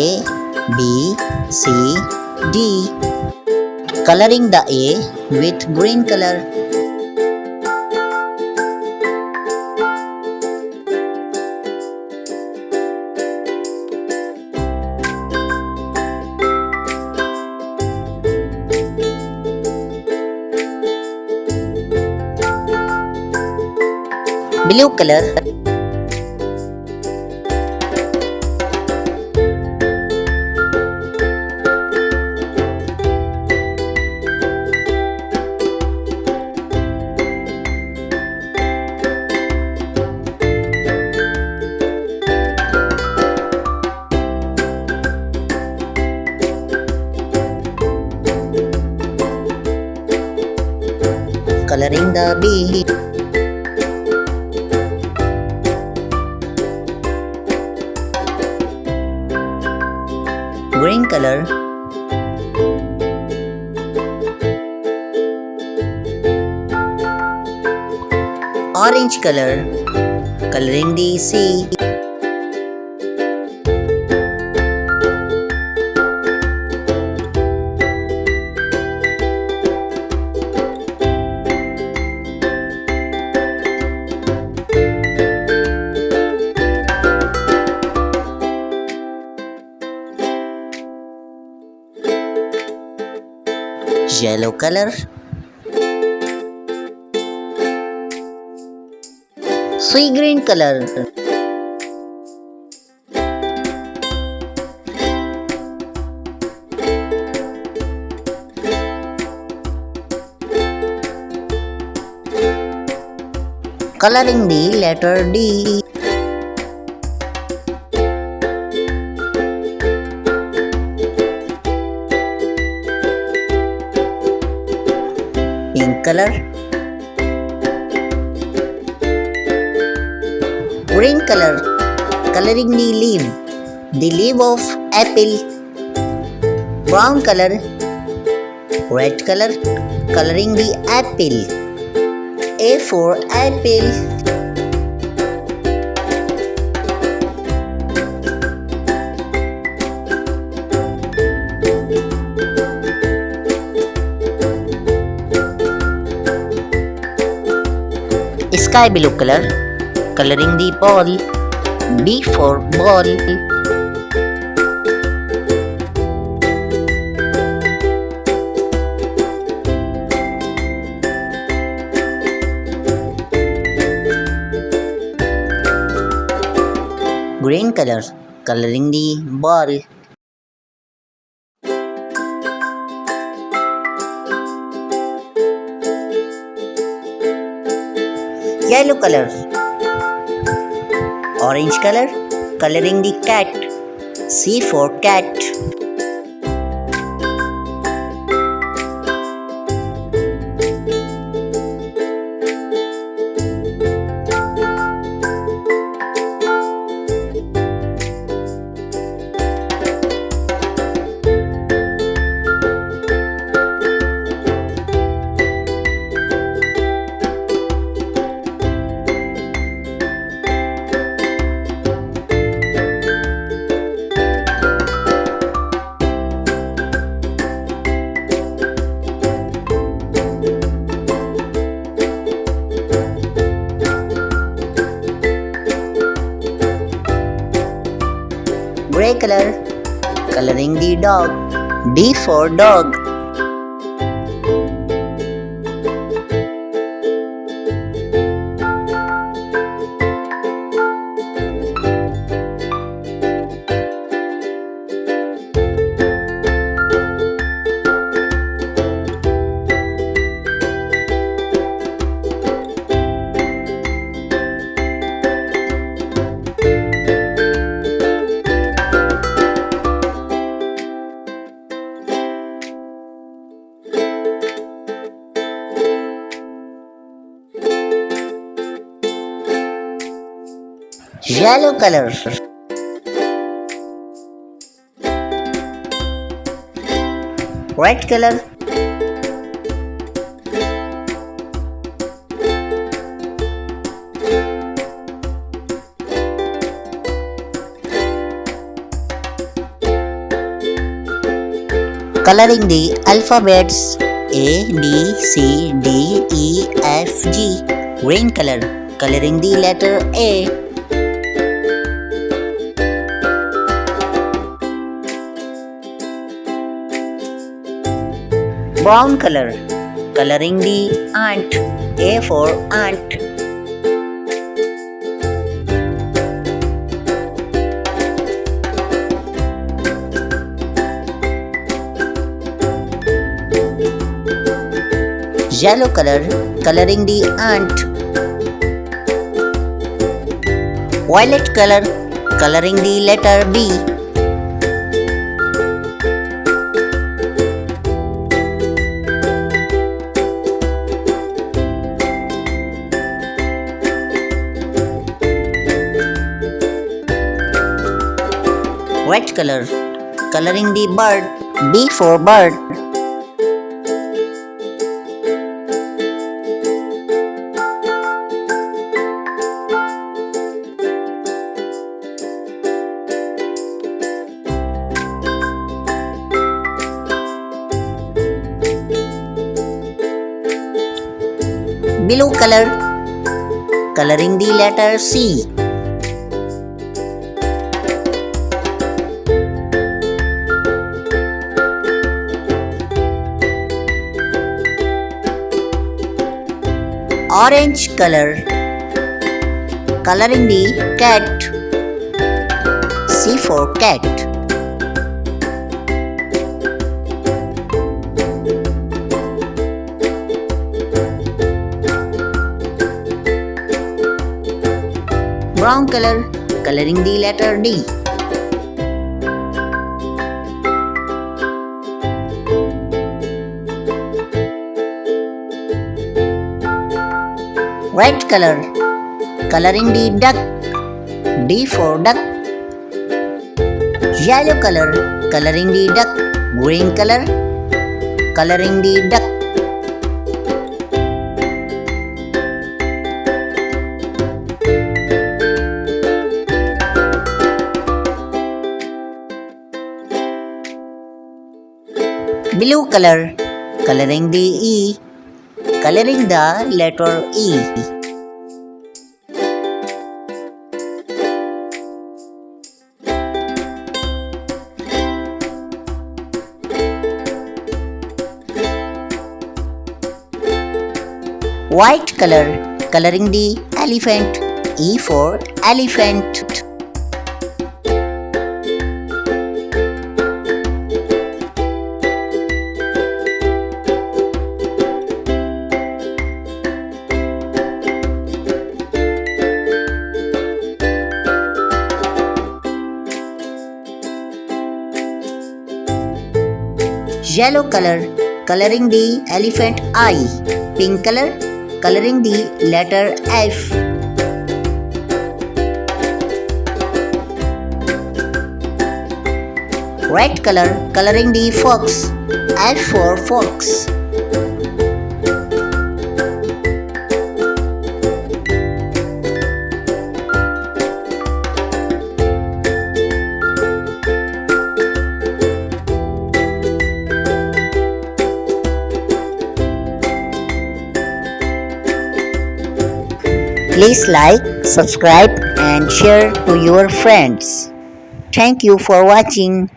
A, B, C, D. Coloring the A with green color. Blue color. Coloring the B. Green color. Orange color. Coloring the C. Yellow color. Sea green color. Coloring the letter D. Pink color. Green color. Coloring the leaf. The leaf of apple. Brown color. Red color. Coloring the apple. A for apple. Sky blue color. Coloring the ball. B for ball. Green color. Coloring the ball. Yellow color. Orange color. Coloring the cat. C for cat. Gray color. Coloring the dog. D for dog. Yellow color. Red color. Coloring the alphabets A, B, C, D, E, F, G. Green color. Coloring the letter A. Brown color. Coloring the ant. A for ant. Yellow color. Coloring the ant. Violet color. Coloring the letter B. Red color. Coloring the bird. B for bird. Blue color. Coloring the letter C. Orange color. Coloring the cat. C for cat. Brown color. Coloring the letter D. Red color. Coloring the duck. D for duck. Yellow color. Coloring the duck. Green color. Coloring the duck. Blue color. Coloring the E. Coloring the letter E. White color. Coloring the elephant. E for elephant. Yellow color. Coloring the elephant eye. Pink color. Coloring the letter F. Red color. Coloring the fox. F for fox. Please like, subscribe and share to your friends. Thank you for watching.